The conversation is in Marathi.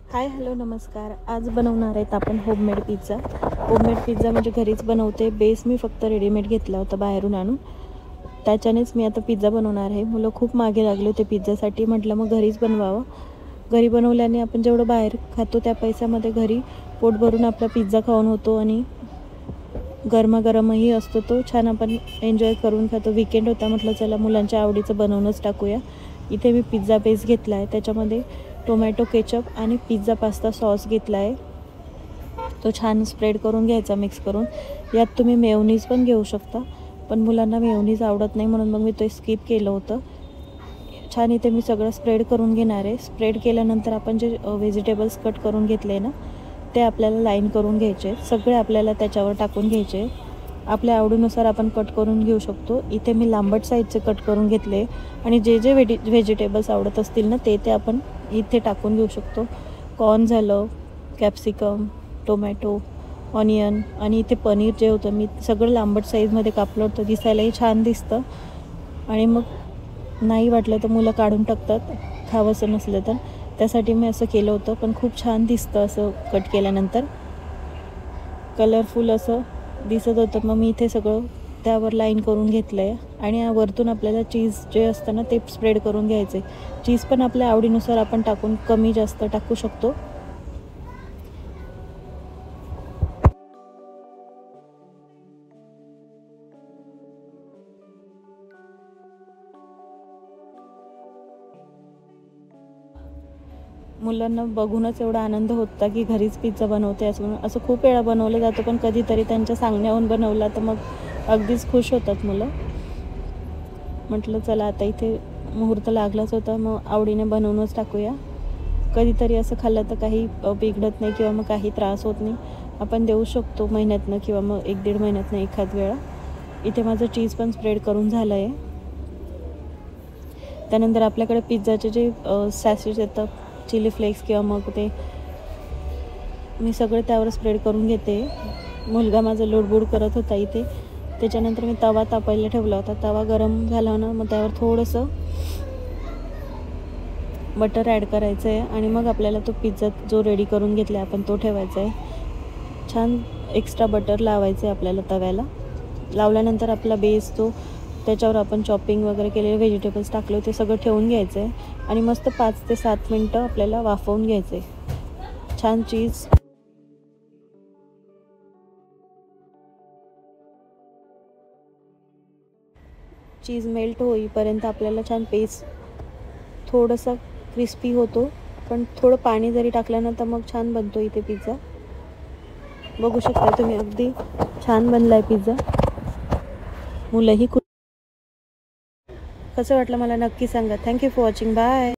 हाय हॅलो नमस्कार. आज बनवणार आहेत आपण होममेड पिझ्झा. होममेड पिझ्झा म्हणजे घरीच बनवते. बेस मी फक्त रेडीमेड घेतला होता बाहेरून आणून, त्याच्यानेच मी आता पिझ्झा बनवणार आहे. मुलं खूप मागे लागले होते पिझ्झासाठी. म्हटलं मग घरीच बनवावं. घरी बनवल्याने आपण जेवढं बाहेर खातो त्या पैशामध्ये घरी पोट भरून आपला पिझ्झा खाऊन होतो आणि गरमागरमही असतो. तो छान आपण एन्जॉय करून खातो. वीकेंड होता, म्हटलं चला मुलांच्या आवडीचं बनवूनच टाकूया. इथे मी पिझ्झा बेस घेतला आहे, त्याच्यामध्ये टोमॅटो केचप आणि पिझ्झा पास्ता सॉस घेतला आहे. तो छान स्प्रेड करून घ्यायचा मिक्स करून. यात तुम्ही मेयोनीज पण घेऊ शकता, पण मुलांना मेयोनीज आवडत नाही म्हणून मग मी ते स्किप केलं होतं. छान इथे मी सगळं स्प्रेड करून घेणार आहे. स्प्रेड केल्यानंतर आपण जे व्हेजिटेबल्स कट करून घेतले ना, ते आपल्याला लाईन करून घ्यायचे. सगळे आपल्याला त्याच्यावर टाकून घ्यायचे. आपल्या आवडीनुसार आपण कट करून घेऊ शकतो. इथे मी लांबट साईजचे कट करून घेतले आणि जे जे व्हेजिटेबल्स आवडत असतील ना ते आपण इथे टाकून घेऊ शकतो. कॉर्न झालं, कॅप्सिकम, टोमॅटो, ऑनियन आणि इथे पनीर जे होतं मी सगळं लांबट साईजमध्ये कापलं होतं. दिसायलाही छान दिसतं आणि मग नाही वाटलं तर मुलं काढून टाकतात खावंसं नसलं तर. त्यासाठी मी असं केलं होतं, पण खूप छान दिसतं असं कट केल्यानंतर. कलरफुल असं दिसत होतं. मग मी इथे सगळं त्यावर लाईन करून घेतलं आहे आणि वरतून आपल्याला चीज जे असतं ना ते स्प्रेड करून घ्यायचे. चीज पण आपल्या आवडीनुसार आपण टाकून कमी जास्त टाकू शकतो. मुलांना बघूनच एवढा आनंद होता की घरीच पिझ्झा बनवते असं खूप वेळा बनवलं जातं, पण कधीतरी त्यांच्या सांगण्याहून बनवला तर मग अगदीच खुश होतात मुलं. म्हटलं चला आता इथे मुहूर्त लागलाच होता, मग आवडीने बनवूनच टाकूया. कधीतरी असं खाल्लं तर काही बिघडत नाही किंवा मग काही त्रास होत नाही. आपण देऊ शकतो महिन्यातनं किंवा मग 1-1.5 महिन्यातनं एखाद वेळा. इथे माझं चीज पण स्प्रेड करून झालं आहे. त्यानंतर आपल्याकडे पिझ्झाचे जे सॅशेस येतात, चिली फ्लेक्स किंवा मग ते मी सगळं त्यावर स्प्रेड करून घेते. मुलगा माझा लुडबुड करत होता इथे. त्याच्यानंतर मी तवा तापायला ठेवला होता. तवा गरम झाला ना, मग त्यावर थोडंसं बटर ॲड करायचं आहे आणि मग आपल्याला तो पिझ्झा जो रेडी करून घेतला आपण तो ठेवायचा आहे. छान एक्स्ट्रा बटर लावायचं आहे आपल्याला तव्याला. लावल्यानंतर आपला बेस तो त्याच्यावर आपण चॉपिंग वगैरे केलेले व्हेजिटेबल्स टाकले ते सगळं ठेवून घ्यायचं आहे आणि मस्त 5 ते 7 मिनटं आपल्याला वाफवून घ्यायचं आहे. छान चीज मेल्ट होईपर्यंत आपल्याला छान पेस्ट थोडंसं क्रिस्पी होतो, पण थोडं पाणी जरी टाकलं ना तर मग छान बनतो इथे पिझ्झा. बघू शकता तुम्ही, अगदी छान बनला आहे पिझ्झा. मुलंही खूप. कसं वाटलं मला नक्की सांगा. Thank you for watching. बाय.